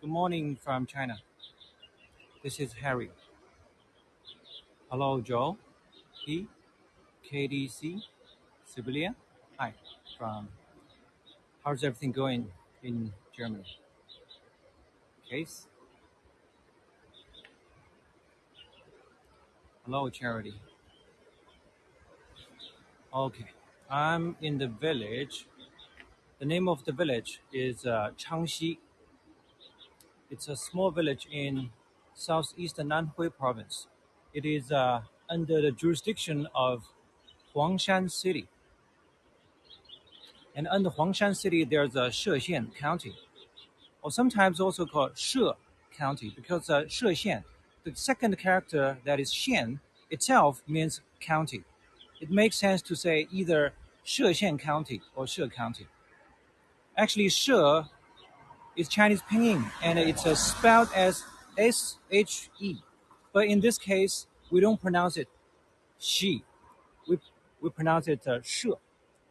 Good morning from China. This is Harry. Hello, Joe, P, KDC, Sibilia. Hi. From how's everything going in Germany? Case. Hello, Charity. Okay. I'm in the village. The name of the village is Changxi. It's a small village in southeastern Anhui province. It is under the jurisdiction of Huangshan City. And under Huangshan City, there's a Shexian County, or sometimes also called She County, because Shexian, the second character that is Xian itself means county. It makes sense to say either Shexian County or She County. Actually, She is Chinese pinyin, and it's spelled as SHE. But in this case, we don't pronounce it she. We, we pronounce it She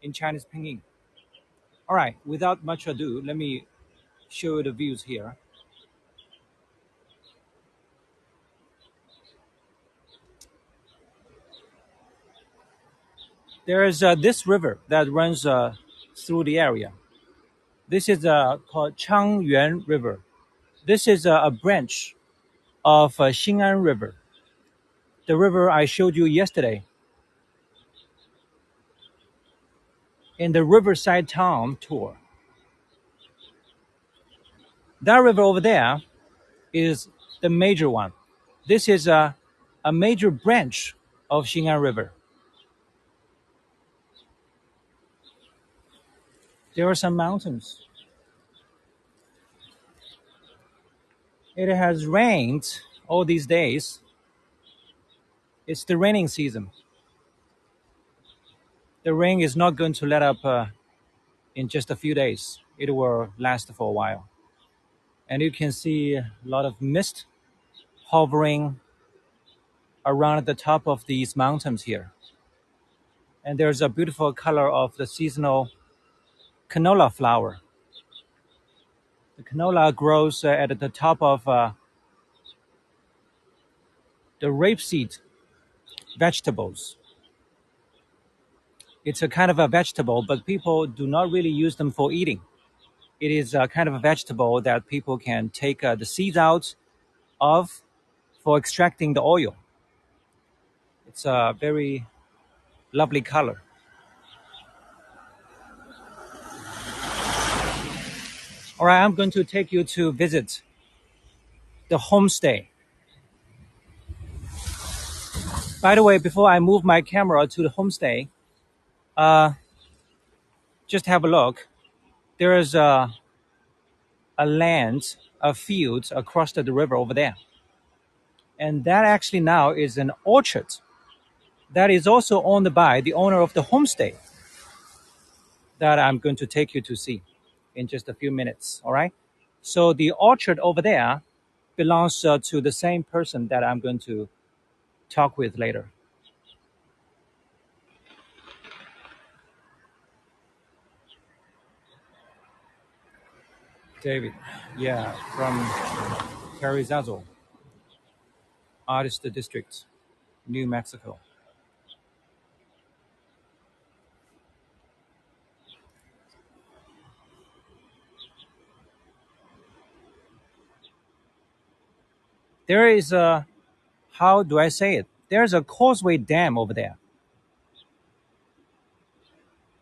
in Chinese pinyin. All right, without much ado, let me show you the views here. There is this river that runs through the area. This is called Changyuan River. This is a branch of Xing'an River, the river I showed you yesterday in the Riverside Town tour. That river over there is the major one. This is a major branch of Xing'an River. There are some mountains. It has rained all these days. It's the raining season. The rain is not going to let up in just a few days. It will last for a while. And you can see a lot of mist hovering around the top of these mountains here. And there's a beautiful color of the seasonal canola flower. The canola grows at the top of the rapeseed vegetables. It's a kind of a vegetable, but people do not really use them for eating. It is a kind of a vegetable that people can take the seeds out of for extracting the oil. It's a very lovely color. All right, I'm going to take you to visit the homestay. By the way, before I move my camera to the homestay, uh, just have a look. There is a land, a field across the river over there. And that actually now is an orchard that is also owned by the owner of the homestay that I'm going to take you to see in just a few minutes. All right. So the orchard over there belongs to the same person that I'm going to talk with later. David, yeah, from Carrizazo, Artist District, New Mexico. There is a, how do I say it? There's a causeway dam over there.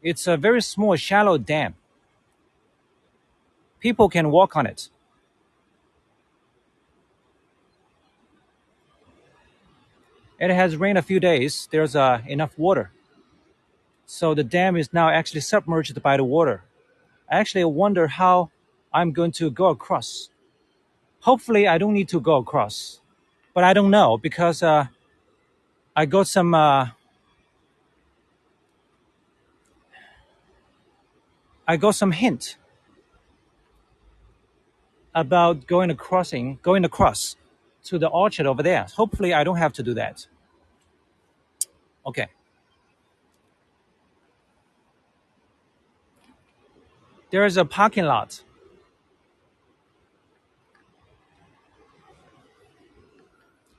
It's a very small, shallow dam. People can walk on it. It has rained a few days. There's enough water. So the dam is now actually submerged by the water. I actually wonder how I'm going to go across. Hopefully, I don't need to go across, but I don't know because I got some hint about going across to the orchard over there. Hopefully, I don't have to do that. Okay. There is a parking lot.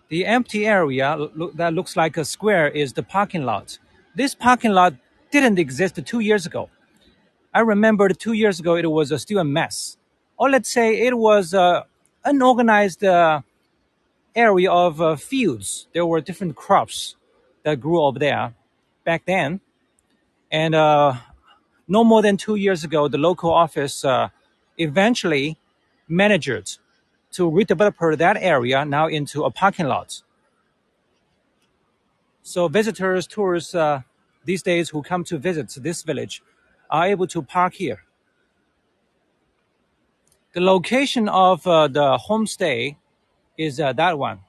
The empty area that looks like a square is the parking lot. This parking lot didn't exist 2 years ago. I remember 2 years ago it was still a mess. Or let's say it was unorganized area of fields. There were different crops that grew over there back then. And no more than 2 years ago, the local office eventually managed to redevelop that area now into a parking lot. So visitors, tourists these days who come to visit this village are able to park here. The location of the homestay is that one.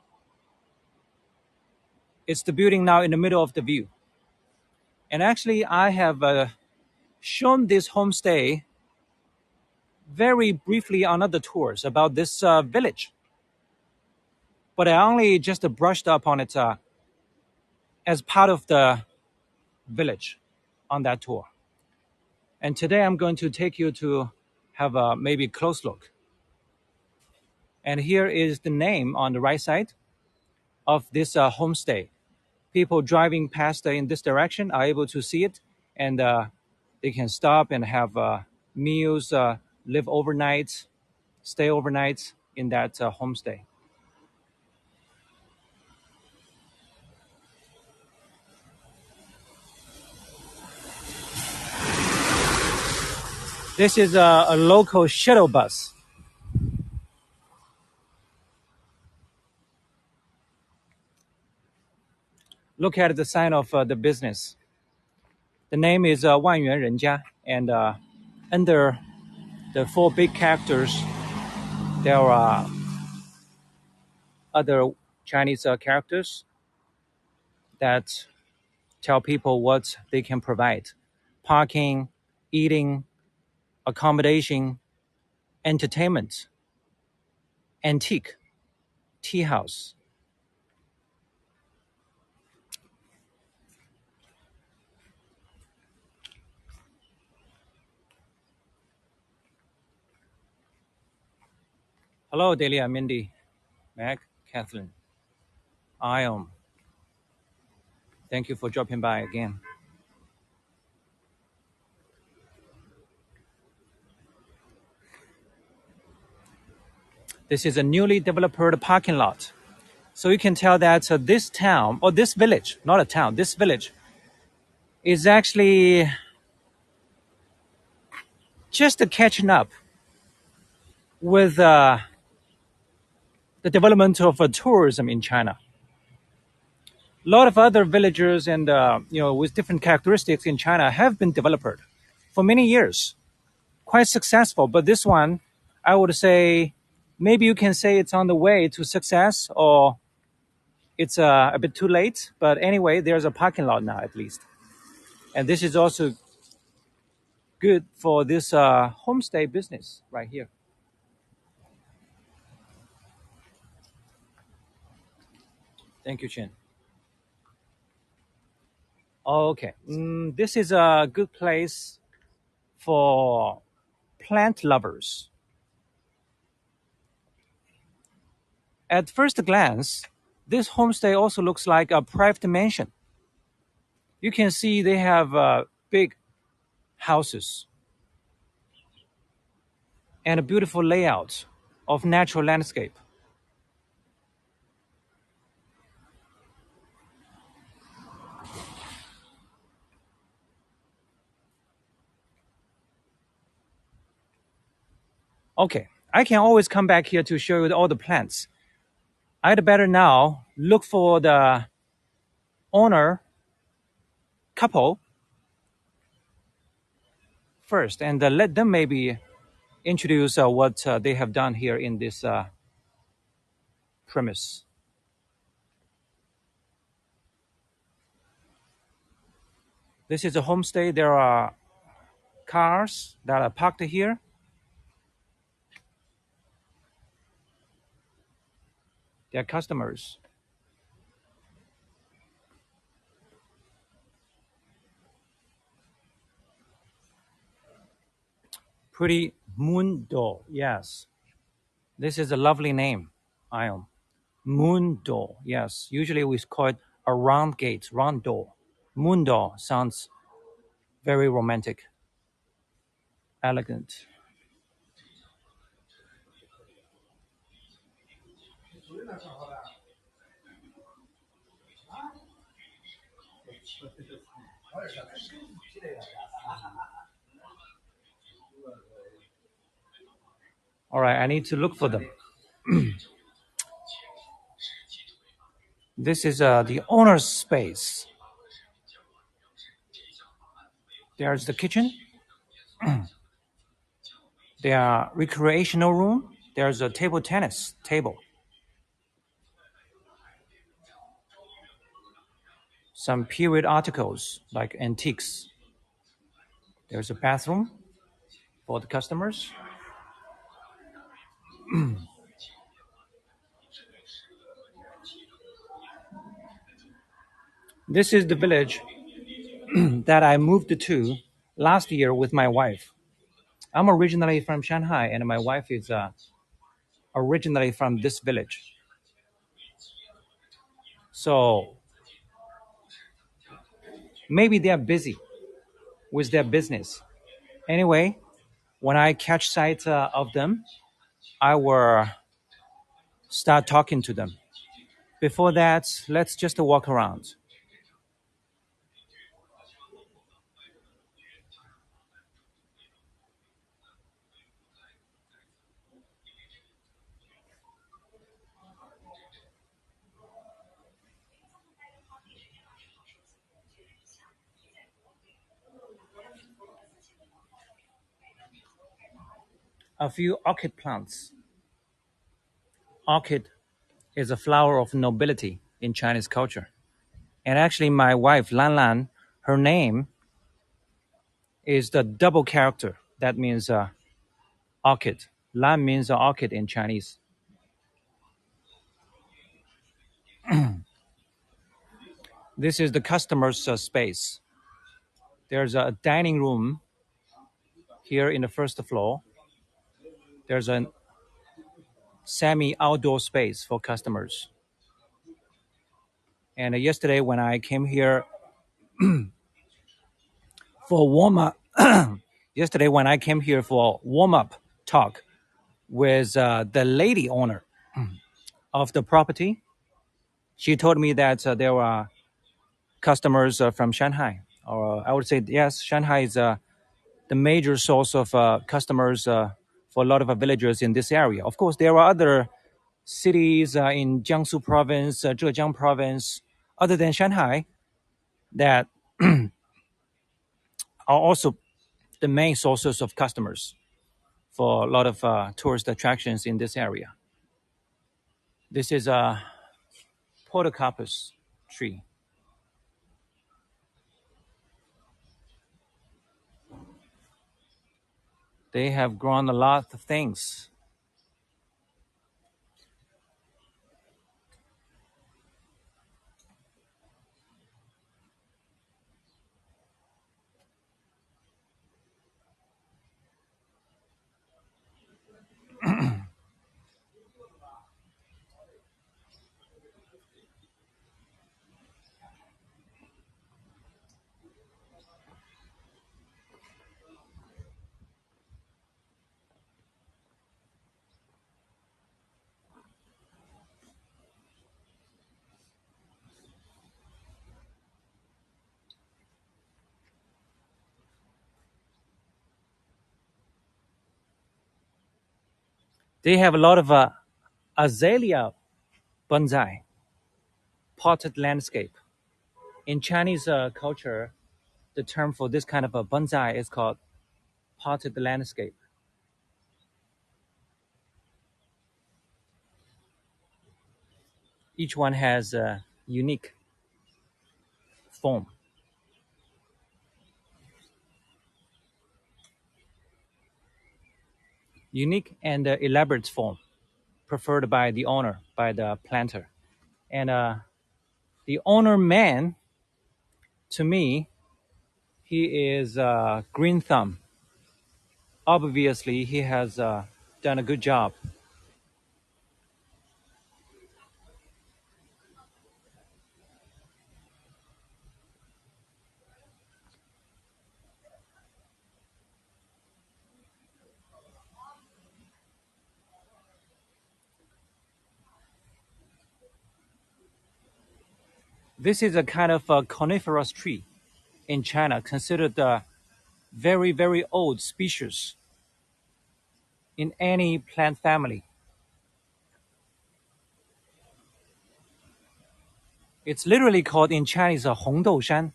It's the building now in the middle of the view. And actually, I have shown this homestay very briefly on other tours about this village. But I only just brushed up on it as part of the village on that tour. And today I'm going to take you to have a maybe close look. And here is the name on the right side of this homestay. People driving past in this direction are able to see it, and they can stop and have meals, live overnight, stay overnight in that homestay. This is a local shuttle bus. Look at the sign of the business. The name is 万元人家, and under the four big characters, there are other Chinese characters that tell people what they can provide: parking, eating, accommodation, entertainment, antique, tea house. Hello, Delia, Mindy, Meg, Kathleen. I am. Thank you for dropping by again. This is a newly developed parking lot. So you can tell that this town, or this village, not a town, this village is actually just catching up with the development of tourism in China. A lot of other villagers and with different characteristics in China have been developed for many years, quite successful. But this one, I would say, maybe you can say it's on the way to success, or it's a bit too late. But anyway, there's a parking lot now at least, and this is also good for this homestay business right here. Thank you, Chin. Okay, this is a good place for plant lovers. At first glance, this homestay also looks like a private mansion. You can see they have big houses and a beautiful layout of natural landscape. Okay, I can always come back here to show you all the plants. I'd better now look for the owner couple first, and let them maybe introduce what they have done here in this premise. This is a homestay. There are cars that are parked here. They are customers. Pretty Mundo, yes. This is a lovely name, Ion. Moon door. Yes. Usually we call it a round gate, round door. Moon door sounds very romantic, elegant. All right, I need to look for them. This is the owner's space. There's the kitchen. There recreational room. There's a table tennis table. Some period articles like antiques. There's a bathroom for the customers. This is the village that I moved to last year with my wife. I'm originally from Shanghai, and my wife is originally from this village. So maybe they are busy with their business. Anyway, when I catch sight of them, I will start talking to them. Before that, let's just walk around. A few orchid plants. Orchid is a flower of nobility in Chinese culture. And actually, my wife, Lan Lan, her name is the double character. That means orchid. Lan means orchid in Chinese. This is the customer's space. There's a dining room here in the first floor. There's a semi outdoor space for customers. And yesterday, when I came here for warm up, yesterday when I came here for warm up talk with the lady owner of the property, she told me that there were customers from Shanghai. Or I would say yes, Shanghai is the major source of customers for a lot of villagers in this area. Of course, there are other cities in Jiangsu province, Zhejiang province, other than Shanghai, that are also the main sources of customers for a lot of tourist attractions in this area. This is a podocarpus tree. They have grown a lot of things. They have a lot of azalea bonsai, potted landscape. In Chinese culture, the term for this kind of a bonsai is called potted landscape. Each one has a unique form, unique and elaborate form, preferred by the owner, by the planter. And the owner man, to me, he is green thumb. Obviously, he has done a good job. This is a kind of a coniferous tree in China, considered a very, very old species in any plant family. It's literally called in Chinese a Hongdoushan.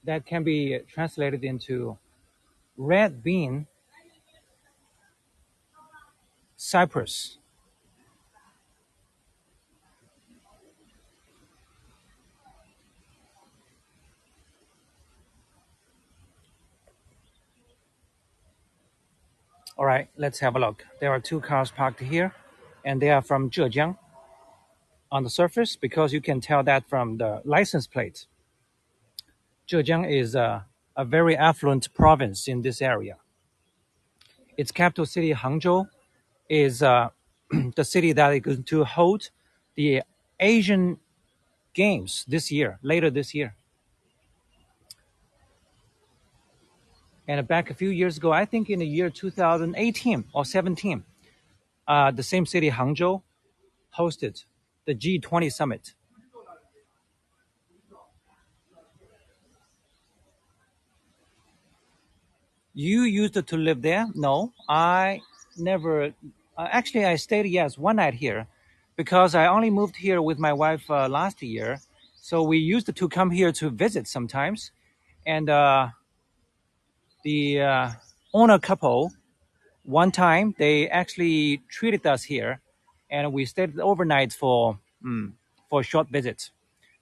That can be translated into red bean cypress. All right, let's have a look. There are two cars parked here, and they are from Zhejiang on the surface because you can tell that from the license plate. Zhejiang is a very affluent province in this area. Its capital city, Hangzhou, is the city that is going to hold the Asian Games this year, later this year. And back a few years ago, I think in the year 2018 or 17, the same city, Hangzhou, hosted the G20 summit. You used to live there? No, I never. Actually, I stayed, yes, one night here because I only moved here with my wife last year. So we used to come here to visit sometimes. And the owner couple, one time, they actually treated us here. And we stayed overnight for a short visit.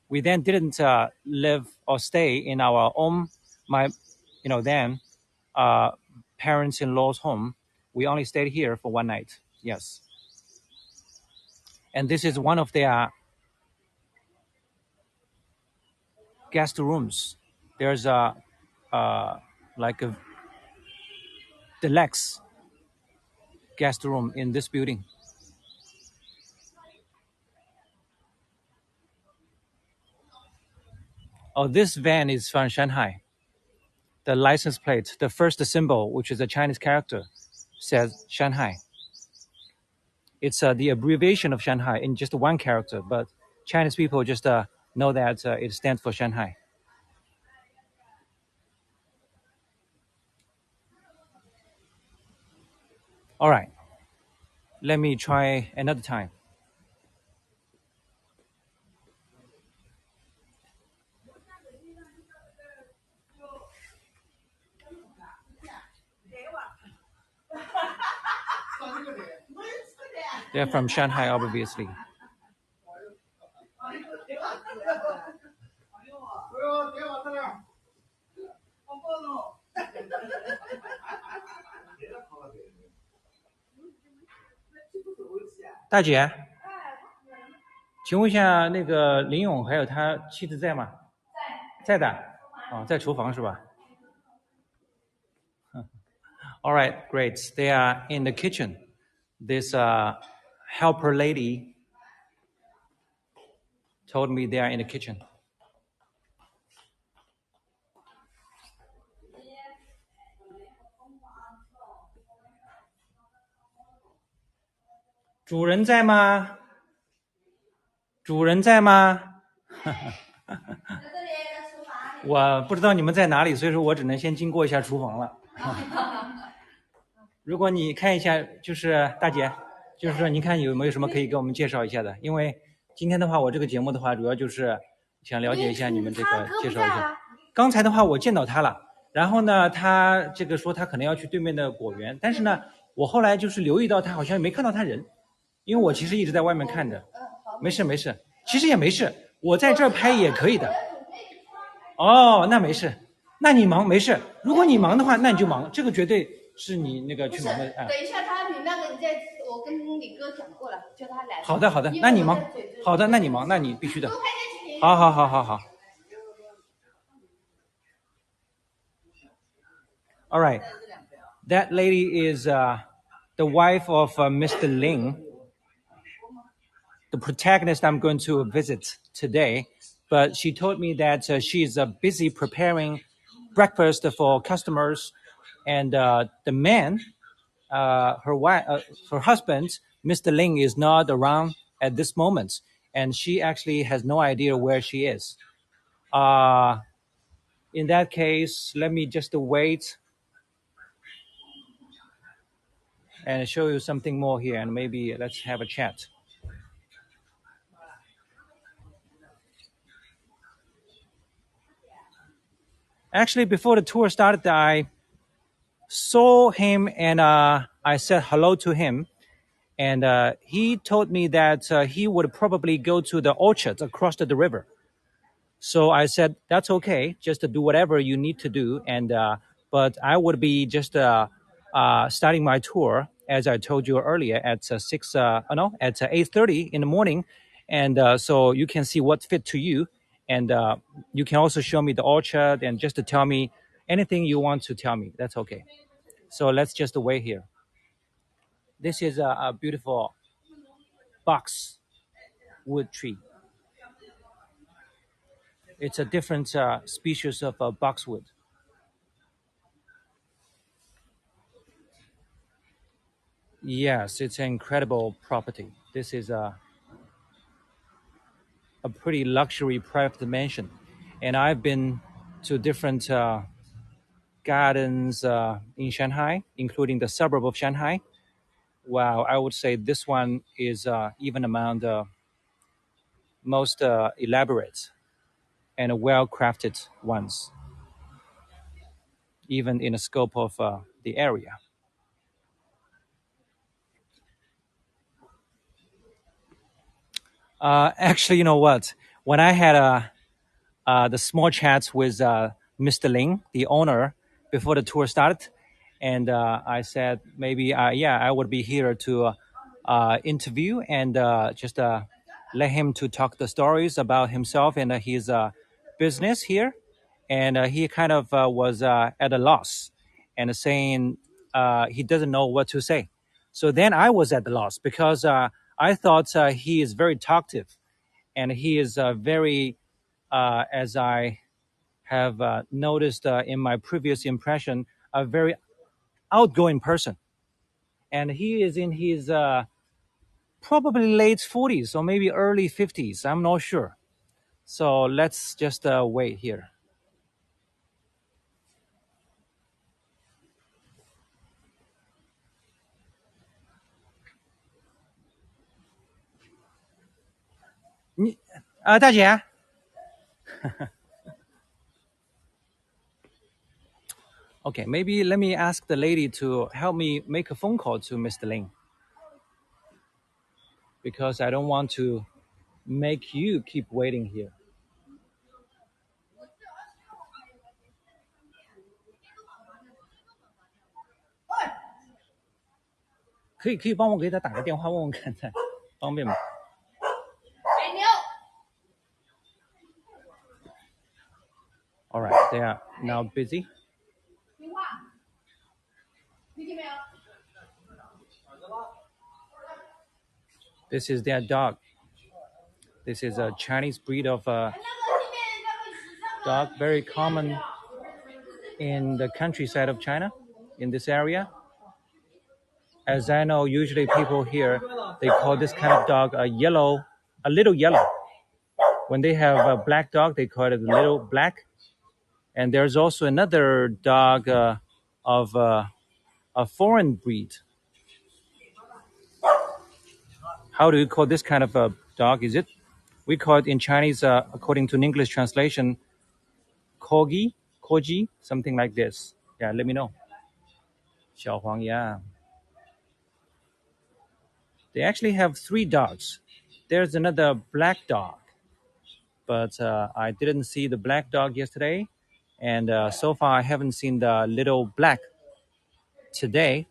We then didn't live or stay in our own, then parents-in-law's home. We only stayed here for one night. Yes. And this is one of their guest rooms. There's like a deluxe guest room in this building. Oh, this van is from Shanghai. The license plate, the first symbol, which is a Chinese character, says Shanghai. It's the abbreviation of Shanghai in just one character, but Chinese people just know that it stands for Shanghai. All right. Let me try another time. They're from Shanghai, obviously. 大姐，请问一下，那个林勇还有他妻子在吗？在的。哦，在厨房是吧？ All right, great. They are in the kitchen. This helper lady told me they are in the kitchen. 主人在吗？主人在吗？我不知道你们在哪里，所以说我只能先经过一下厨房了。如果你看一下，就是大姐，就是说您看有没有什么可以给我们介绍一下的？因为今天的话，我这个节目的话，主要就是想了解一下你们这个介绍一下。刚才的话，我见到他了，然后呢，他这个说他可能要去对面的果园，但是呢，我后来就是留意到他好像没看到他人，因为我其实一直在外面看着。没事没事，其实也没事，我在这儿拍也可以的。哦，那没事，那你忙没事。如果你忙的话，那你就忙，这个绝对是你那个去忙的。等一下你那个我跟你哥讲过了，叫他来。好的好的，那你忙。好的，那你忙，那你必须的。好好好好好。All right, that lady is the wife of Mr. Ling, the protagonist I'm going to visit today. But she told me that she's busy preparing breakfast for customers, and the man, her husband, Mr. Ling, is not around at this moment, and she actually has no idea where she is. Uh, in that case, let me just wait and show you something more here, and maybe let's have a chat. Actually, before the tour started, I saw him and I said hello to him. And he told me that he would probably go to the orchard across the river. So I said, that's okay, just to do whatever you need to do. And but I would be just starting my tour, as I told you earlier, at no, at 8:30 in the morning. And so you can see what fit to you. And you can also show me the orchard and just to tell me anything you want to tell me. That's okay. So let's just wait here. This is a beautiful box wood tree. It's a different species of boxwood. Yes, it's an incredible property. This is a pretty luxury private mansion. And I've been to different gardens in Shanghai, including the suburb of Shanghai. Wow, I would say this one is even among the most elaborate and well crafted ones, even in the scope of the area. Actually, you know what? When I had the small chats with Mr. Ling, the owner, before the tour started, and I said maybe yeah, I would be here to interview and just let him to talk the stories about himself and his business here, and he kind of was at a loss and saying he doesn't know what to say. So then I was at the loss because I thought he is very talkative and he is very, as I have noticed in my previous impression, a very outgoing person. And he is in his probably late 40s or maybe early 50s. I'm not sure. So let's just wait here. 你大姐 Okay, maybe let me ask the lady to help me make a phone call to Mr. Ling because I don't want to make you keep waiting here. 可以帮我给他打个电话问问看看，方便吗？ All right, they are now busy. This is their dog. This is a Chinese breed of dog, very common in the countryside of China, in this area. As I know, usually people here, they call this kind of dog a little yellow. When they have a black dog, they call it a little black. And there's also another dog of a foreign breed. How do you call this kind of a dog? Is it? We call it in Chinese, according to an English translation, corgi, something like this. Yeah, let me know. 小黄鸭. They actually have three dogs. There's another black dog, but I didn't see the black dog yesterday. And so far, I haven't seen the little black today.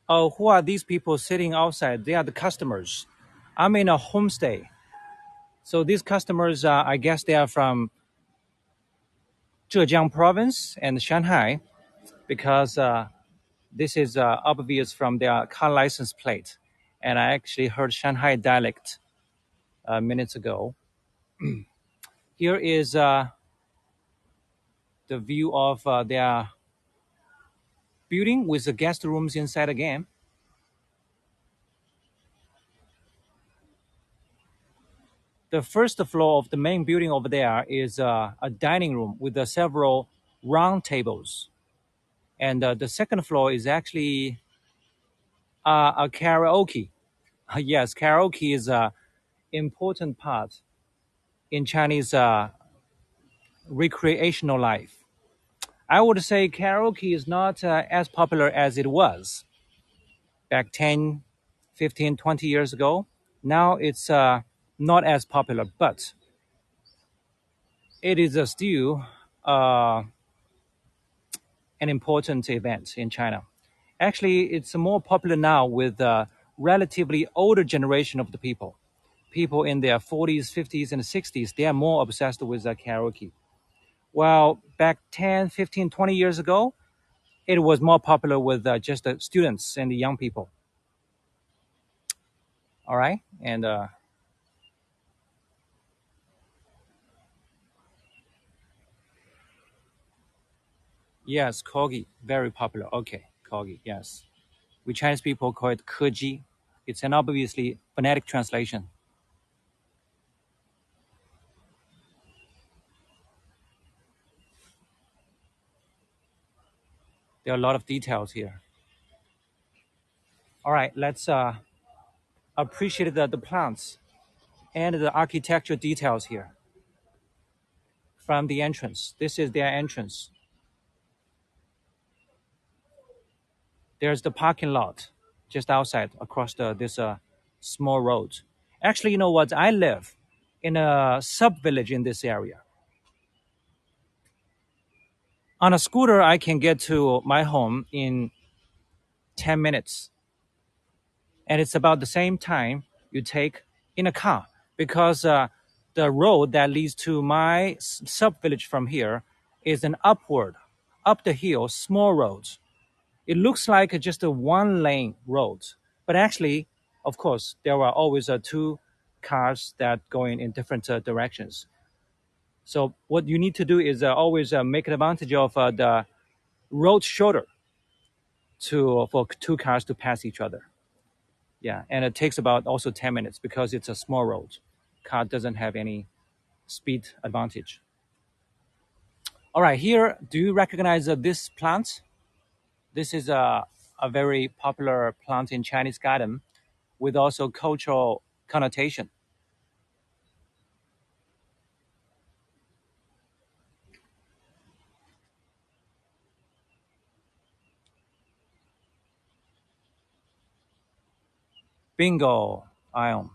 Oh, who are these people sitting outside? They are the customers. I'm in a homestay. So these customers, I guess they are from Zhejiang province and Shanghai because this is obvious from their car license plate. And I actually heard Shanghai dialect minutes ago. Here is the view of their building with the guest rooms inside again. The first floor of the main building over there is a dining room with several round tables. And the second floor is actually a karaoke. Yes, karaoke is an important part in Chinese recreational life. I would say karaoke is not as popular as it was back 10, 15, 20 years ago. Now it's not as popular, but it is still an important event in China. Actually, it's more popular now with the relatively older generation of the people. People in their 40s, 50s, and 60s, they are more obsessed with karaoke. While back 10, 15, 20 years ago, it was more popular with just the students and the young people. All right. And yes, corgi, very popular. Okay, corgi, yes. We Chinese people call it keji. It's an obviously phonetic translation. There are a lot of details here. All right, let's appreciate the plants and the architecture details here from the entrance. This is their entrance. There's the parking lot just outside across this small road. Actually, you know what? I live in a sub village in this area. On a scooter, I can get to my home in 10 minutes. And it's about the same time you take in a car because the road that leads to my sub village from here is an upward, up the hill, small road. It looks like just a one lane road, but actually, of course, there are always two cars that going in different directions. So what you need to do is always make advantage of the road shoulder to for two cars to pass each other. Yeah, and it takes about also 10 minutes because it's a small road. Car doesn't have any speed advantage. All right, here, do you recognize this plant? This is a very popular plant in Chinese garden with also cultural connotation. Bingo, Ion.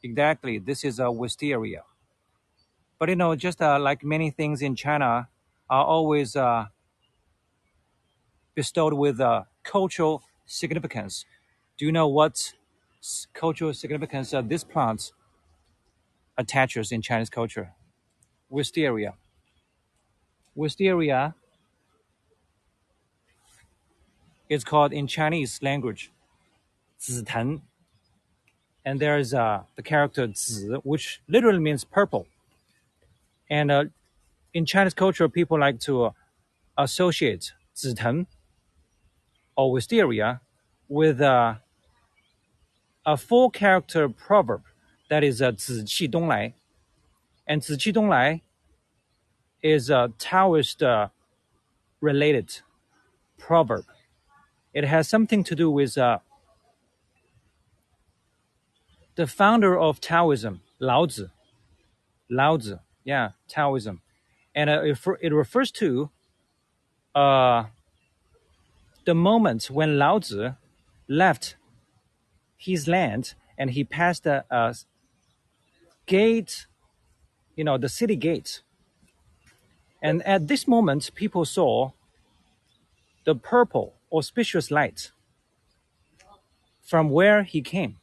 Exactly, this is a wisteria. But you know, just like many things in China, are always bestowed with cultural significance. Do you know what cultural significance this plant attaches in Chinese culture? Wisteria. Wisteria is called in Chinese language 紫藤, and there is the character 紫, which literally means purple. And in Chinese culture, people like to associate 紫藤 or wisteria with a four-character proverb that is 紫气东来. And 紫气东来 is a Taoist related proverb. It has something to do with the founder of Taoism, Lao Tzu. Lao Tzu, yeah, Taoism. And it refers to uh, the moment when Lao Tzu left his land and he passed a gate, you know, the city gate. And at this moment, people saw the purple auspicious light from where he came.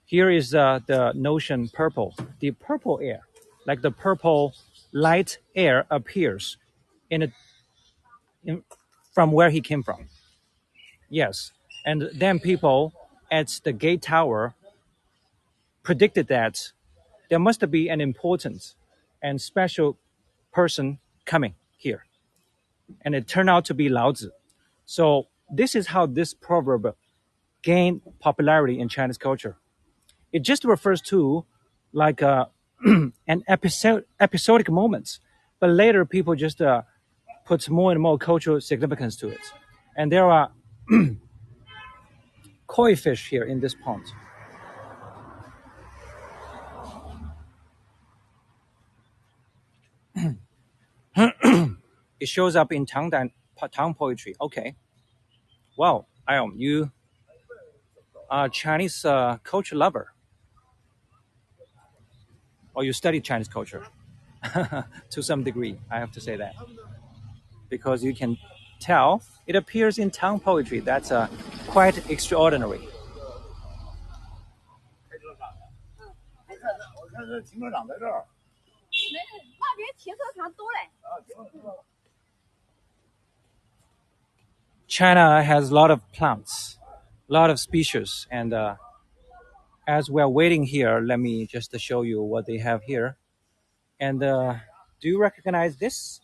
Here is the notion purple. The purple air, like the purple light air appears in, a, in from where he came from. Yes. And then people at the gate tower predicted that there must be an important and special person coming here. And it turned out to be Lao Tzu. So this is how this proverb gained popularity in Chinese culture. It just refers to like an episodic moment, but later people just put more and more cultural significance to it. And there are koi fish here in this pond. It shows up in Tang poetry. Okay. Wow, Iom, you are a Chinese culture lover, or you study Chinese culture to some degree. I have to say that because you can tell it appears in Tang poetry. That's quite extraordinary. China has a lot of plants, a lot of species, and as we're waiting here, let me just show you what they have here. And do you recognize this?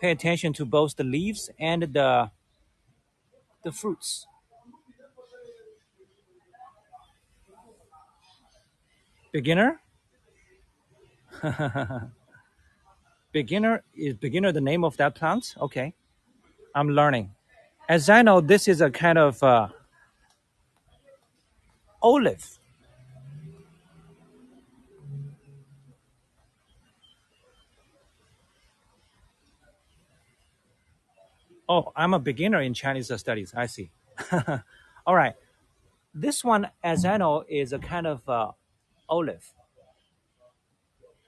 Pay attention to both the leaves and the fruits. Beginner? Beginner the name of that plant? Okay, I'm learning. As I know, this is a kind of olive. Oh, I'm a beginner in Chinese studies. I see. All right. This one, as I know, is a kind of olive.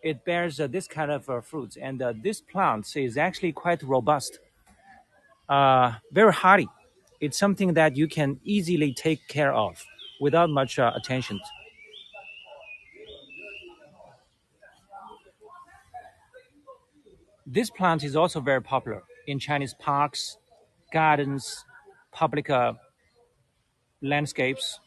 It bears this kind of fruits, and this plant is actually quite robust, very hardy. It's something that you can easily take care of without much attention. This plant is also very popular in Chinese parks, gardens, public landscapes.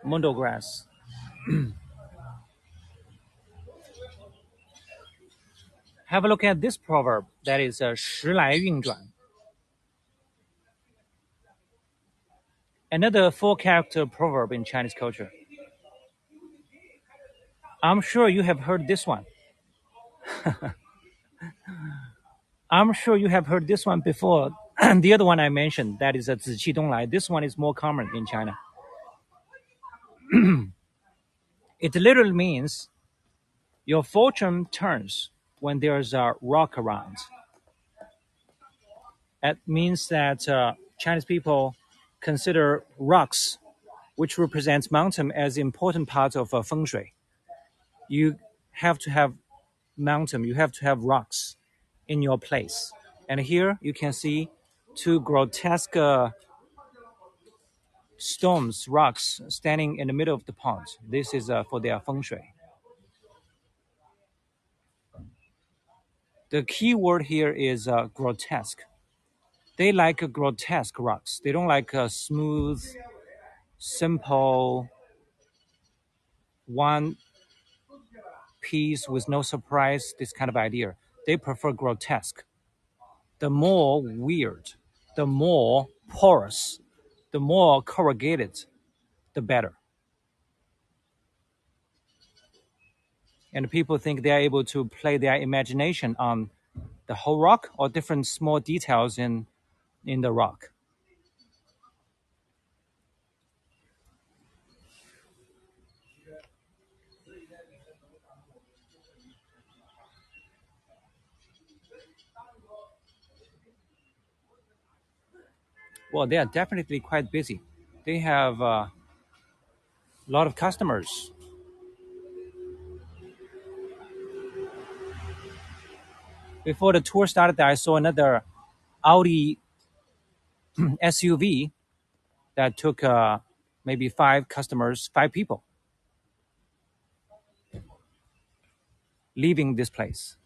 Mundo grass. Have a look at this proverb that is 时来运转. Another four-character proverb in Chinese culture. I'm sure you have heard this one. I'm sure you have heard this one before. The other one I mentioned, that is 紫气东来. This one is more common in China. It literally means your fortune turns when there's a rock around. It means that Chinese people consider rocks, which represents mountain, as important part of feng shui. You have to have mountain, you have to have rocks in your place. And here you can see two grotesque stones, rocks, standing in the middle of the pond. This is for their feng shui. The key word here is grotesque. They like grotesque rocks. They don't like smooth, simple, one piece with no surprise, this kind of idea. They prefer grotesque. The more weird, the more porous, the more corrugated, the better. And people think they are able to play their imagination on the whole rock or different small details in the rock. Well, they are definitely quite busy. They have a lot of customers. Before the tour started, I saw another Audi SUV that took maybe five customers, five people leaving this place.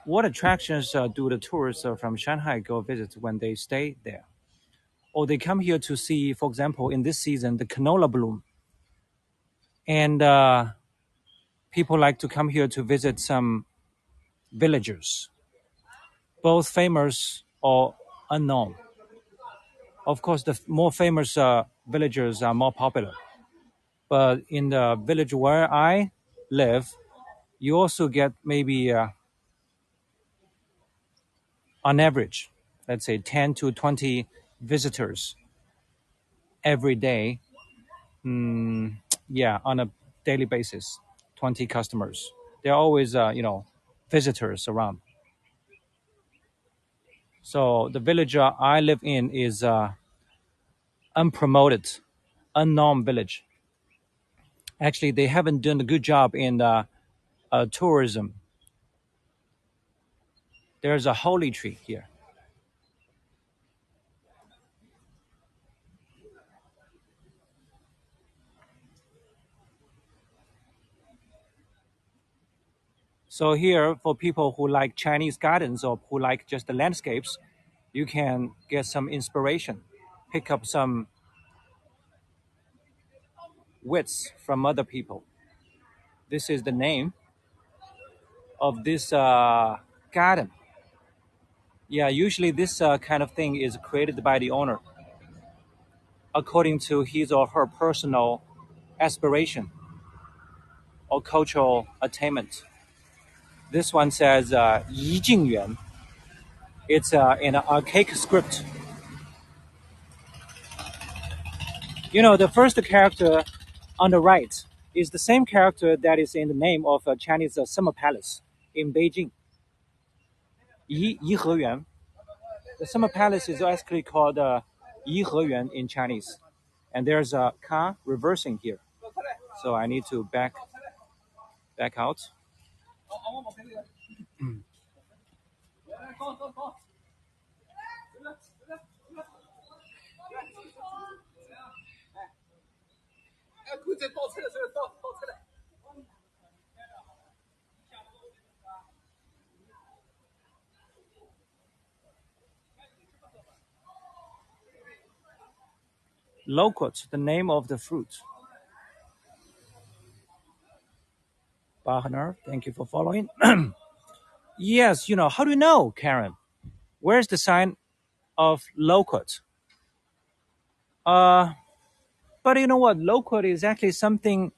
What attractions do the tourists from Shanghai go visit when they stay there? Or they come here to see, for example, in this season, the canola bloom. And people like to come here to visit some villagers, both famous or unknown. Of course, the more famous villagers are more popular. But in the village where I live, you also get maybe on average, let's say 10 to 20 visitors every day. Yeah, on a daily basis, 20 customers. There are always, visitors around. So the village I live in is unpromoted, unknown village. Actually, they haven't done a good job in tourism. There's a holy tree here. So here, for people who like Chinese gardens or who like just the landscapes, you can get some inspiration, pick up some wits from other people. This is the name of this garden. Yeah, usually this kind of thing is created by the owner according to his or her personal aspiration or cultural attainment. This one says 怡静园. It's in an archaic script. You know, the first character on the right is the same character that is in the name of a Chinese summer palace in Beijing. Yiheyuan. The summer palace is actually called Yiheyuan in Chinese. And there's a car reversing here. So I need to back out. Loquat, the name of the fruit. Wagner, thank you for following. Yes, how do you know, Karen? Where's the sign of loquat? Uh, but you know what? Loquat is actually something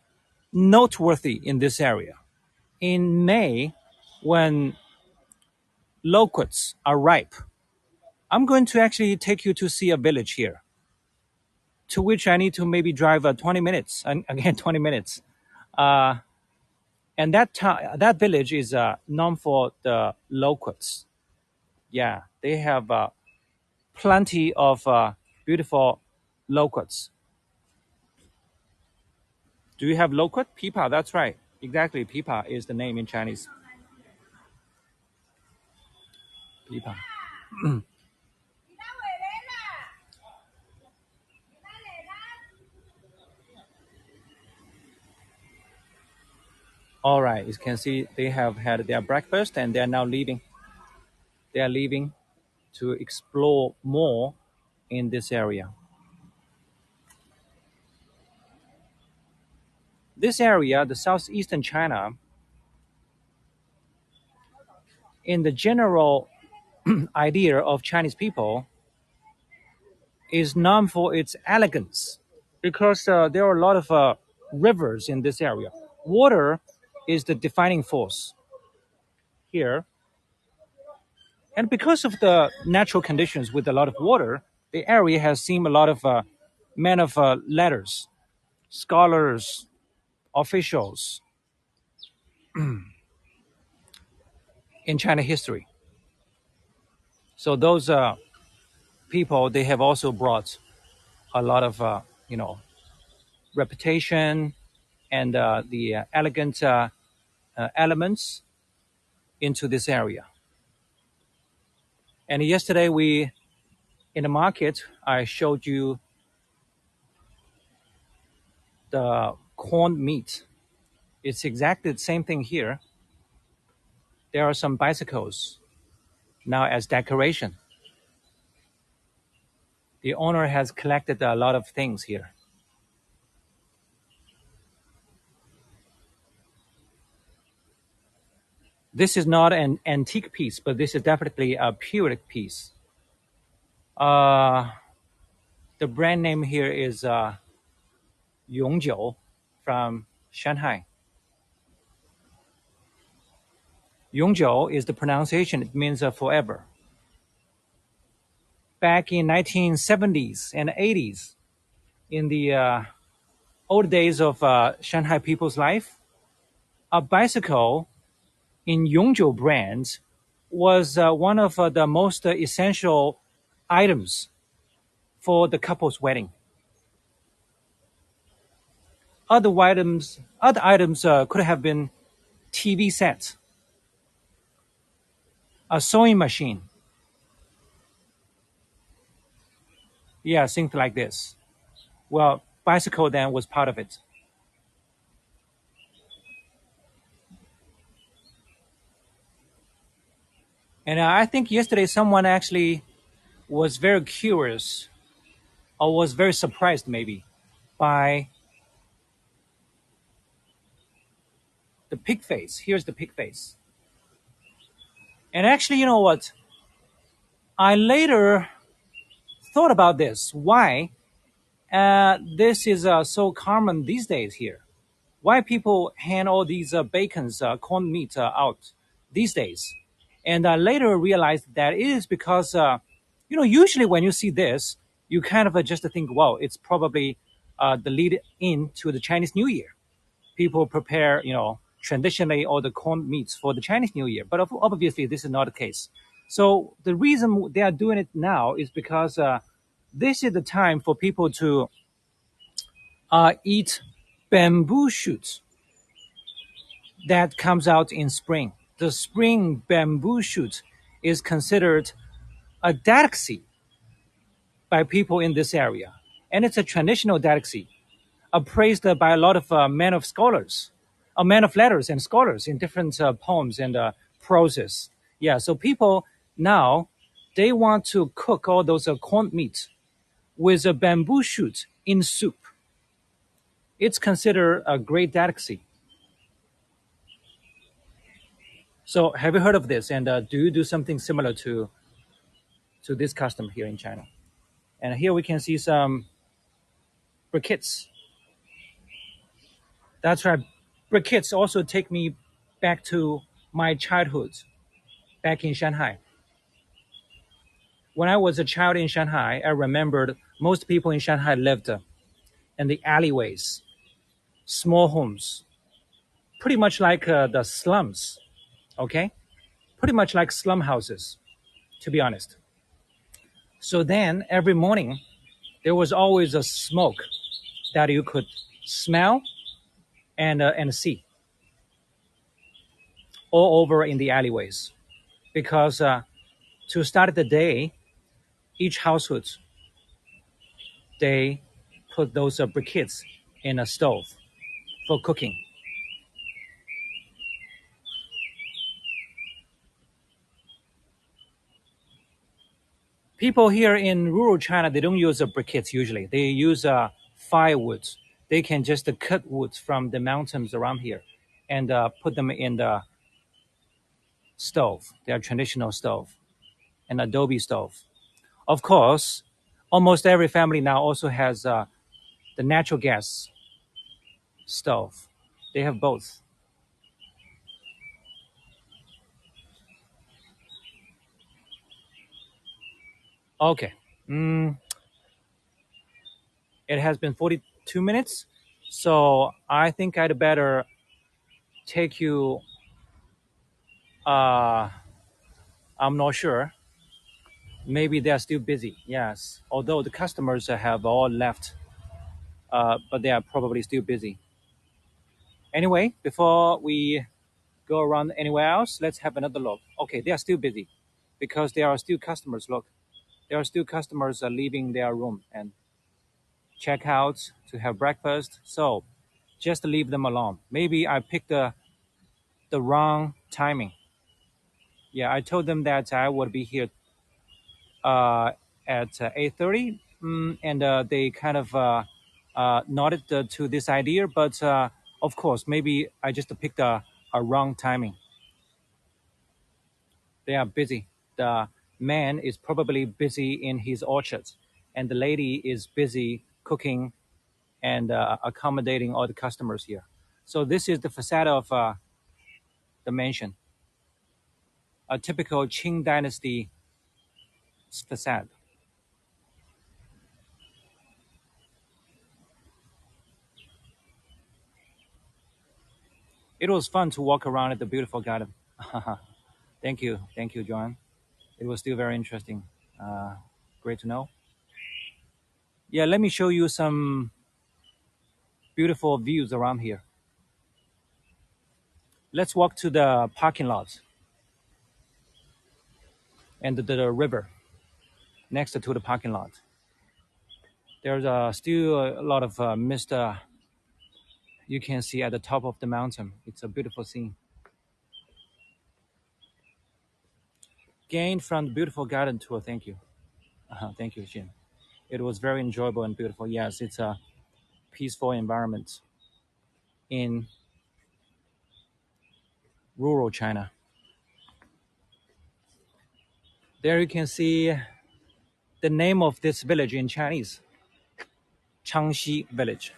noteworthy in this area. In May, when loquats are ripe, I'm going to actually take you to see a village here, to which I need to maybe drive 20 minutes, and again, 20 minutes. Uh, and that village is known for the loquats. Yeah, they have plenty of beautiful loquats. Do you have loquat? Pipa, that's right. Exactly, pipa is the name in Chinese. Pipa. All right, you can see they have had their breakfast and they are now leaving. They are leaving to explore more in this area. This area, the southeastern China, in the general idea of Chinese people, is known for its elegance because there are a lot of rivers in this area. Water is the defining force here. And because of the natural conditions with a lot of water, the area has seen a lot of men of letters, scholars, officials. in China history. So those people, they have also brought a lot of you know reputation and the elegant elements into this area. And yesterday we in the market, I showed you the corned meat. It's exactly the same thing here. There are some bicycles now as decoration. The owner has collected a lot of things here. This is not an antique piece, but this is definitely a period piece. Uh, the brand name here is Yongjiu from Shanghai. Yongjiu is the pronunciation. It means forever. Back in 1970s and 80s, in the old days of Shanghai people's life, a bicycle in Yongjiu brand was one of the most essential items for the couple's wedding. Other items could have been TV set, a sewing machine, yeah, things like this. Well, bicycle then was part of it. And I think yesterday someone actually was very curious or was very surprised maybe by the pig face. Here's the pig face. And actually, you know what? I later thought about this. Why this is so common these days here? Why people hand all these bacons, corned meat out these days? And I later realized that it is because, usually when you see this, you kind of just think, wow, it's probably the lead in to the Chinese New Year. People prepare, traditionally all the corned meats for the Chinese New Year. But obviously, this is not the case. So the reason they are doing it now is because this is the time for people to eat bamboo shoots that comes out in spring. The spring bamboo shoot is considered a delicacy by people in this area, and it's a traditional delicacy, praised by a lot of men of scholars, men of letters and scholars in different poems and proses. Yeah, so people now they want to cook all those corned meat with a bamboo shoot in soup. It's considered a great delicacy. So, have you heard of this? And do you do something similar to this custom here in China? And here we can see some briquettes. That's right. Briquettes also take me back to my childhood back in Shanghai. When I was a child in Shanghai, I remembered most people in Shanghai lived in the alleyways, small homes, pretty much like the slums, okay? Pretty much like slum houses, to be honest. So then every morning, there was always a smoke that you could smell and see all over in the alleyways. Because to start the day, each household, they put those briquettes in a stove for cooking. People here in rural China, they don't use briquettes usually. They use firewood. They can just cut wood from the mountains around here and put them in the stove, their traditional stove, an adobe stove. Of course, almost every family now also has the natural gas stove. They have both. Okay. Mm, it has been 42 minutes. So I think I'd better take you I'm not sure. Maybe they're still busy. Yes, although the customers have all left, but they are probably still busy. Anyway, before we go around anywhere else, let's have another look. Okay, they are still busy because there are still customers. Look, there are still customers leaving their room and check out to have breakfast. So just leave them alone. Maybe I picked the wrong timing. Yeah, I told them that I would be here uh, at 8:30, and they kind of nodded to this idea. But of course, maybe I just picked a wrong timing. They are busy. The man is probably busy in his orchards, and the lady is busy cooking and accommodating all the customers here. So this is the facade of the mansion, a typical Qing Dynasty facade. It was fun to walk around at the beautiful garden. Thank you, Joan. It was still very interesting. Uh, Great to know. Yeah, let me show you some beautiful views around here. Let's walk to the parking lot and the river next to the parking lot. There's still a lot of mist you can see at the top of the mountain. It's a beautiful scene. Gained from the beautiful garden tour. Thank you. Thank you, Jim. It was very enjoyable and beautiful. Yes, it's a peaceful environment in rural China. There you can see the name of this village in Chinese, Changxi village.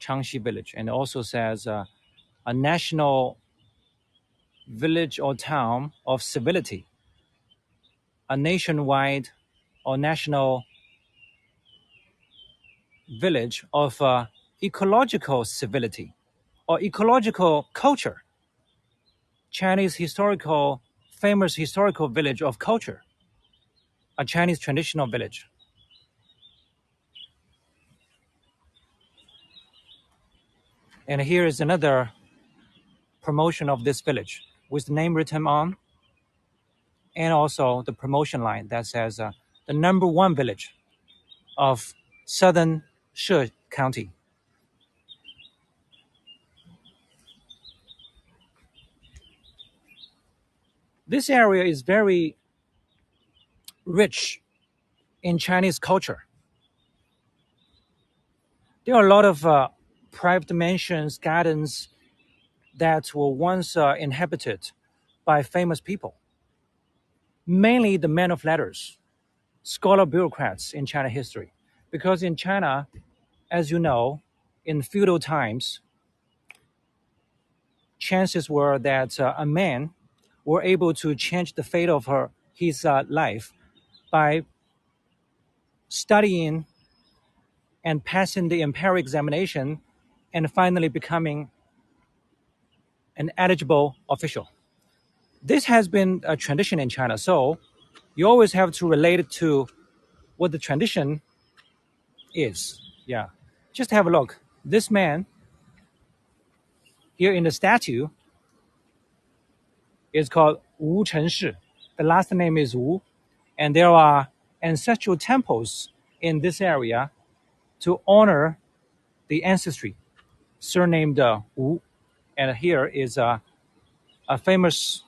Changxi village, and it also says a national village or town of civility, a nationwide or national village of ecological civility or ecological culture. Chinese historical, famous historical village of culture, a Chinese traditional village. And here is another promotion of this village with the name written on, and also the promotion line that says the number one village of southern She County. This area is very rich in Chinese culture. There are a lot of private mansions, gardens that were once inhabited by famous people, mainly the men of letters, scholar bureaucrats in China history. Because in China, as you know, in feudal times, chances were that a man were able to change the fate of his life by studying and passing the imperial examination and finally becoming an eligible official. This has been a tradition in China, so you always have to relate it to what the tradition is. Yeah. Just have a look. This man here in the statue is called Wu Chenshi. The last name is Wu, and there are ancestral temples in this area to honor the ancestry, surnamed Wu. And here is a famous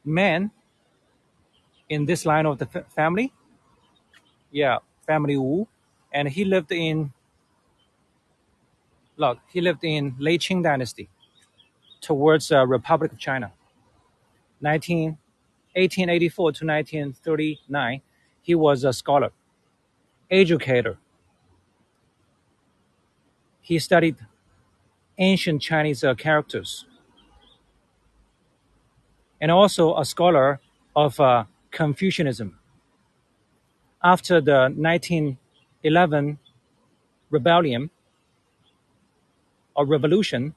man in this line of the family. Yeah, family Wu. And he lived in, look, he lived in late Qing dynasty towards Republic of China. 1884 to 1939, he was a scholar, educator. He studied ancient Chinese characters, and also a scholar of Confucianism. After the 1911 rebellion, of revolution,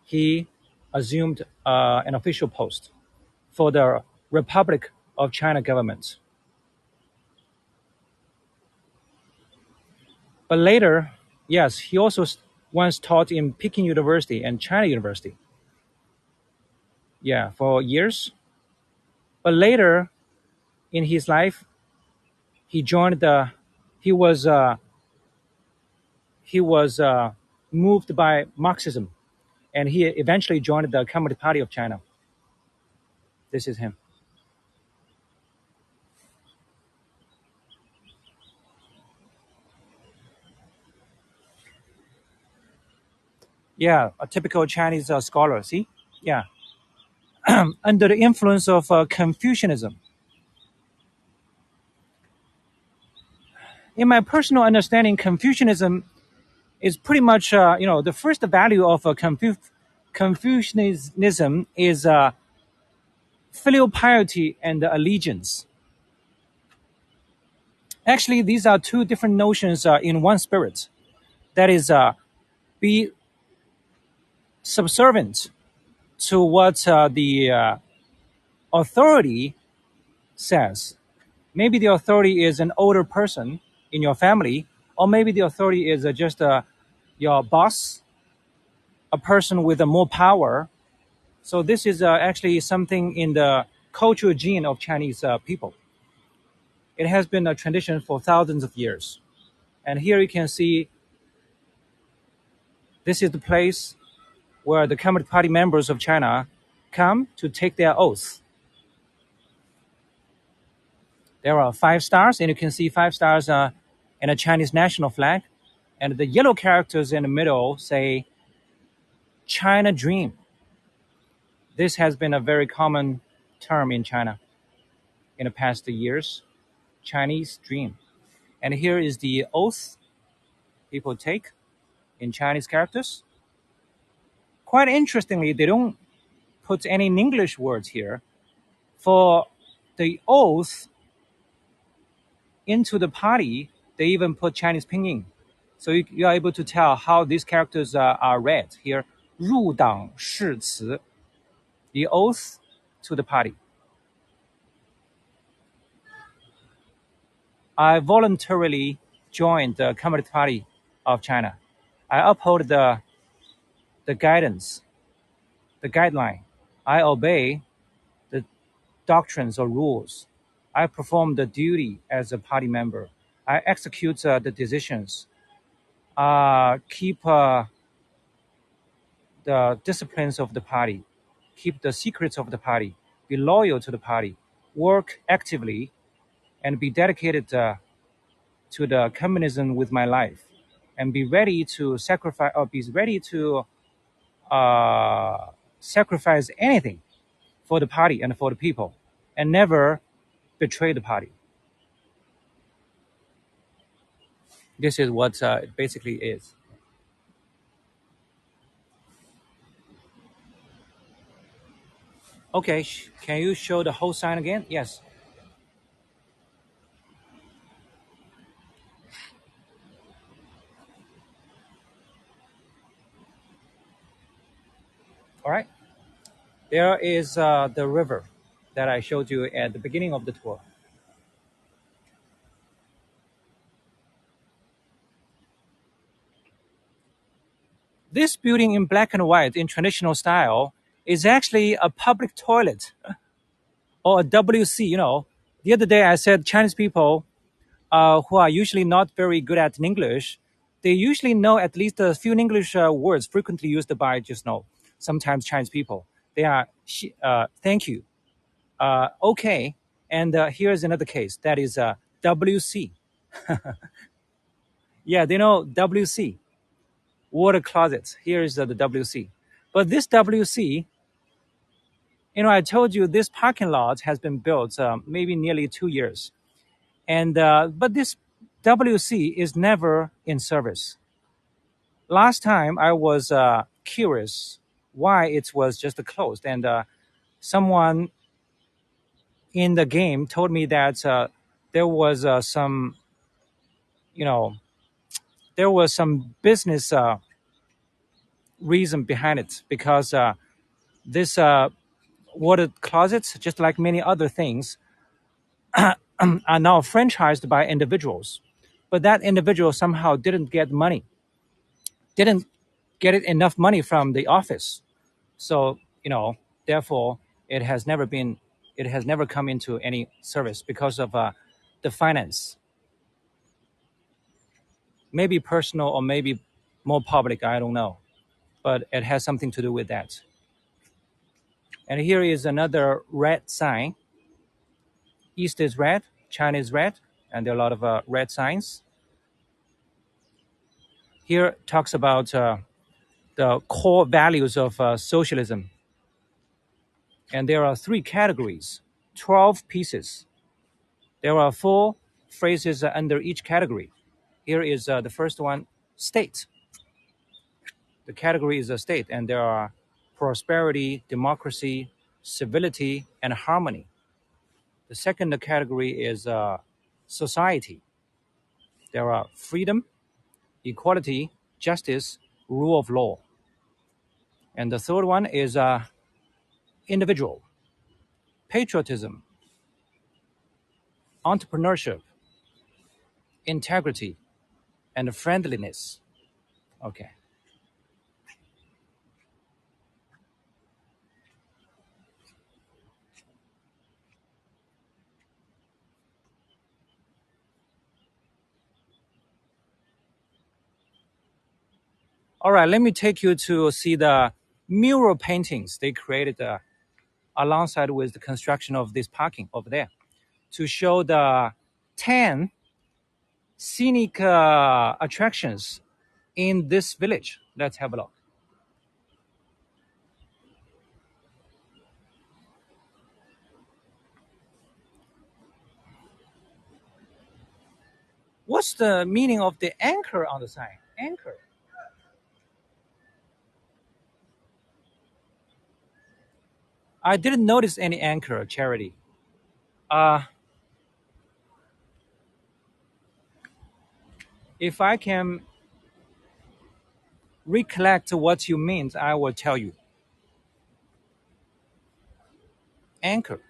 he assumed an official post for the Republic of China government. But later, yes, he also once taught in Peking University and China University. Yeah, for years. But later in his life, he joined the. He was moved by Marxism, and he eventually joined the Communist Party of China. This is him. Yeah, a typical Chinese scholar. See, yeah, under the influence of Confucianism. In my personal understanding, Confucianism is pretty much, the first value of Confucianism is filial piety and allegiance. Actually, these are two different notions in one spirit. That is, be subservient to what the authority says. Maybe the authority is an older person in your family, or maybe the authority is just your boss, a person with more power. So this is actually something in the cultural gene of Chinese people. It has been a tradition for thousands of years. And here you can see this is the place where the Communist Party members of China come to take their oath. There are 5 stars, and you can see 5 stars in a Chinese national flag. And the yellow characters in the middle say China Dream. This has been a very common term in China in the past years. Chinese Dream. And here is the oath people take in Chinese characters. Quite interestingly, they don't put any English words here. For the oath into the party, they even put Chinese pinyin. So you are able to tell how these characters are read here. 入党誓词, the oath to the party. I voluntarily joined the Communist Party of China. I uphold the guidance, the guideline. I obey the doctrines or rules. I perform the duty as a party member. I execute the decisions. Keep the disciplines of the party. Keep the secrets of the party. Be loyal to the party. Work actively, and be dedicated to the communism with my life, and be ready to sacrifice, or be ready to sacrifice anything for the party and for the people, and never betray the party. This is what it basically is. Okay, can you show the whole sign again? Yes. All right. There is the river that I showed you at the beginning of the tour. This building in black and white in traditional style is actually a public toilet, or a WC. The other day I said Chinese people who are usually not very good at English, they usually know at least a few English words frequently used by sometimes Chinese people. They are thank you, okay, and here's another case that is WC. Yeah, they know WC, water closets. Here is the WC. But this WC, I told you this parking lot has been built maybe nearly 2 years. And but this WC is never in service. Last time I was curious why it was just closed, and someone in the game told me that there was some, there was some business reason behind it because this water closets, just like many other things, are now franchised by individuals. But that individual somehow didn't get money, didn't get it enough money from the office. So, therefore, it has never been, it has never come into any service because of the finance. Maybe personal or maybe more public, I don't know. But it has something to do with that. And here is another red sign. East is red, China is red, and there are a lot of red signs. Here talks about the core values of socialism. And there are three categories, 12 pieces. There are four phrases under each category. Here is the first one, state. The category is a state, and there are prosperity, democracy, civility, and harmony. The second category is society. There are freedom, equality, justice, rule of law. And the third one is individual, patriotism, entrepreneurship, integrity, and friendliness. Okay. All right, let me take you to see the mural paintings they created alongside with the construction of this parking over there to show the 10 scenic attractions in this village. Let's have a look. What's the meaning of the anchor on the sign? Anchor. I didn't notice any anchor, Charity. Uh, if I can recollect what you mean, I will tell you. Anchor.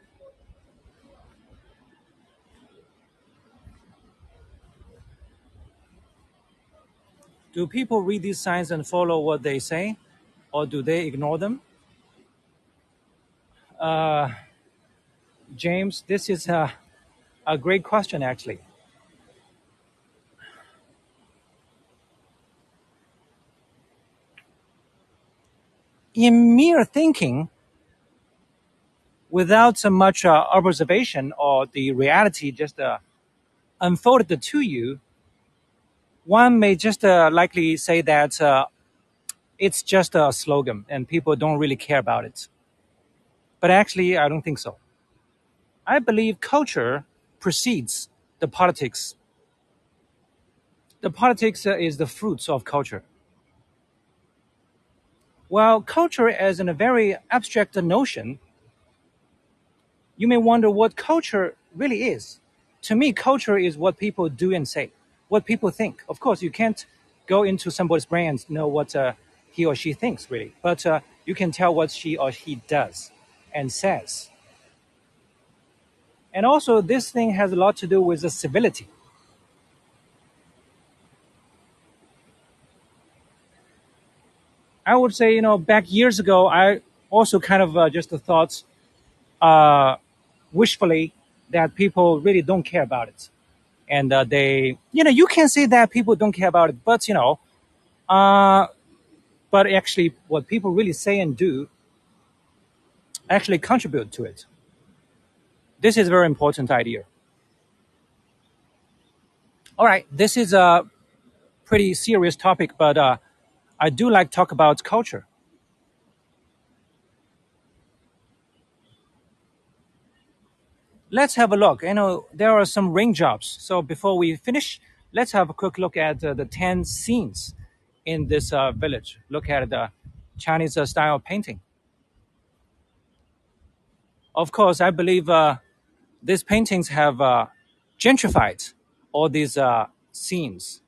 Do people read these signs and follow what they say, or do they ignore them? Uh, James, this is a great question, actually. In mere thinking, without so much observation or the reality just unfolded to you, one may just likely say that it's just a slogan and people don't really care about it. But actually, I don't think so. I believe culture precedes the politics. The politics is the fruits of culture. While culture is a very abstract notion, you may wonder what culture really is. To me, culture is what people do and say, what people think. Of course, you can't go into somebody's brain and know what he or she thinks, really. But you can tell what she or he does and says. And also, this thing has a lot to do with the civility. I would say, back years ago, I also kind of just thought uh, wishfully that people really don't care about it. And you can say that people don't care about it, but, uh, but actually what people really say and do actually contribute to it. This is a very important idea. All right, this is a pretty serious topic, but I do like talk about culture. Let's have a look. There are some raindrops. So before we finish, let's have a quick look at the 10 scenes in this village. Look at the Chinese style painting. Of course, I believe these paintings have gentrified all these scenes.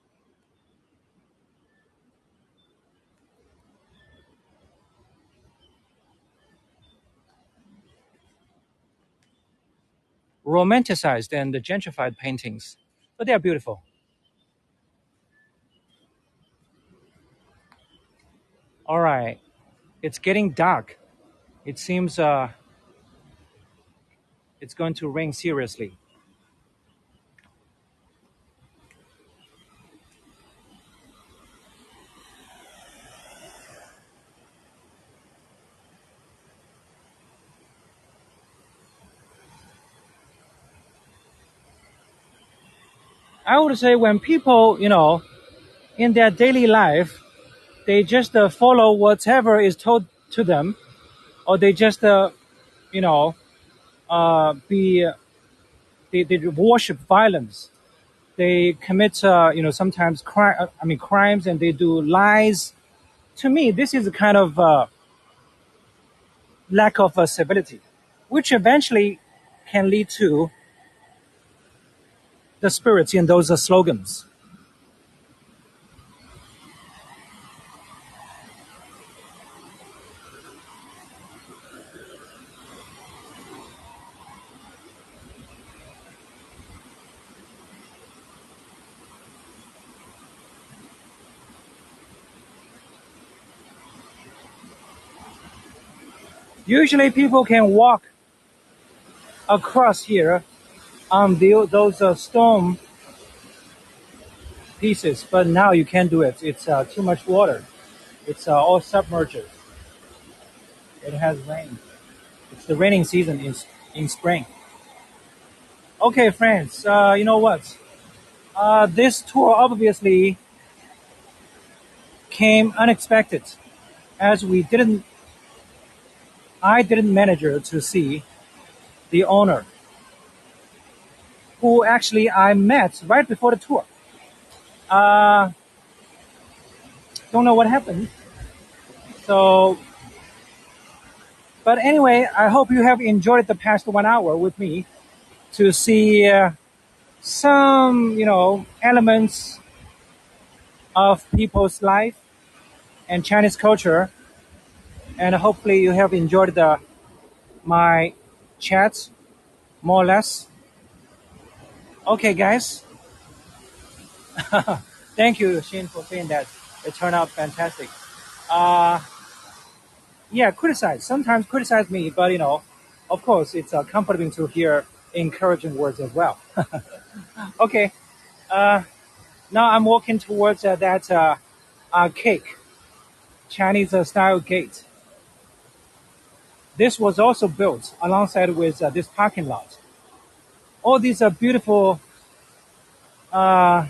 romanticized and gentrified paintings, but they are beautiful. All right, it's getting dark. It seems it's going to rain seriously. I would say when people, in their daily life, they just follow whatever is told to them, or they just, you know, be they worship violence. They commit, sometimes crimes, and they do lies. To me, this is a kind of lack of civility, which eventually can lead to the spirits in those slogans. Usually, people can walk across here on those stone pieces, but now you can't do it. It's too much water. It's all submerged. It has rain. It's the raining season in spring. Okay, friends. You know what? This tour obviously came unexpected, as I didn't manage to see the owner, who actually I met right before the tour. Uh, don't know what happened. So, but anyway, I hope you have enjoyed the past 1 hour with me to see some, elements of people's life and Chinese culture, and hopefully you have enjoyed my chat more or less. Okay, guys. Thank you, Shin, for saying that. It turned out fantastic. Uh, yeah, sometimes criticize me, but of course, it's comforting to hear encouraging words as well. Okay, uh, now I'm walking towards that cake, Chinese style gate. This was also built alongside with this parking lot. All these beautiful uh,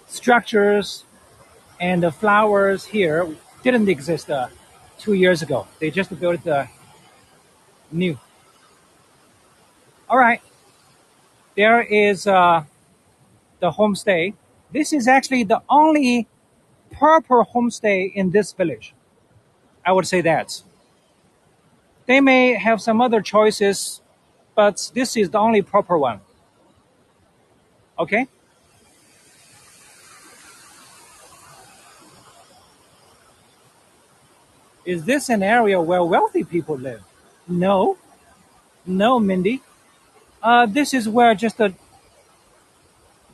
structures and the flowers here didn't exist 2 years ago. They just built new. All right, there is the homestay. This is actually the only proper homestay in this village. I would say that. They may have some other choices, but this is the only proper one. Okay? Is this an area where wealthy people live? No, no, Mindy. This is where just the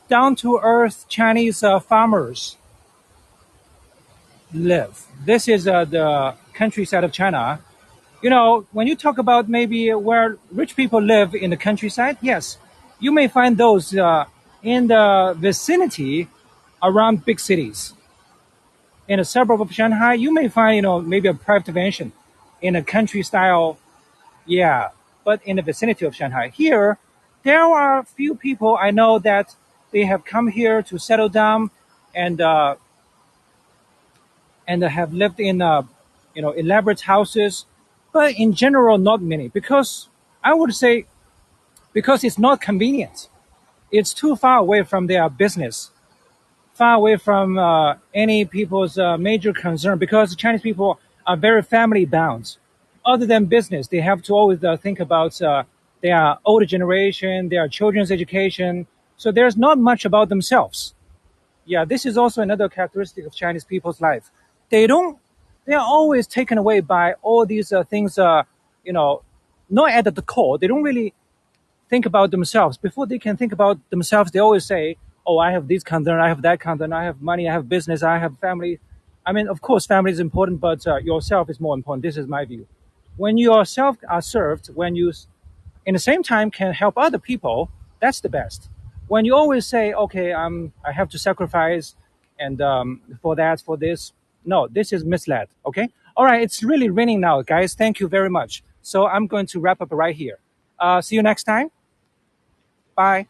down to earth Chinese farmers live. This is the countryside of China. When you talk about maybe where rich people live in the countryside, yes, you may find those in the vicinity around big cities. In a suburb of Shanghai, you may find, maybe a private mansion in a country style, yeah, but in the vicinity of Shanghai. Here, there are a few people I know that they have come here to settle down and have lived in elaborate houses, but in general not many, because I would say because it's not convenient. It's too far away from their business, far away from any people's major concern, because Chinese people are very family bound. Other than business, they have to always think about their older generation, their children's education. So there's not much about themselves. Yeah, this is also another characteristic of Chinese people's life. They don't. They are always taken away by all these things. You know, not at the core. They don't really think about themselves. Before they can think about themselves, they always say, "Oh, I have this concern, I have that concern, I have money, I have business, I have family." I mean, of course, family is important, but yourself is more important. This is my view. When yourself are served, when you, in the same time, can help other people, that's the best. When you always say, "Okay, I have to sacrifice, and for that, for this," no, this is misled. Okay, all right. It's really raining now, guys. Thank you very much. So I'm going to wrap up right here. See you next time. Bye.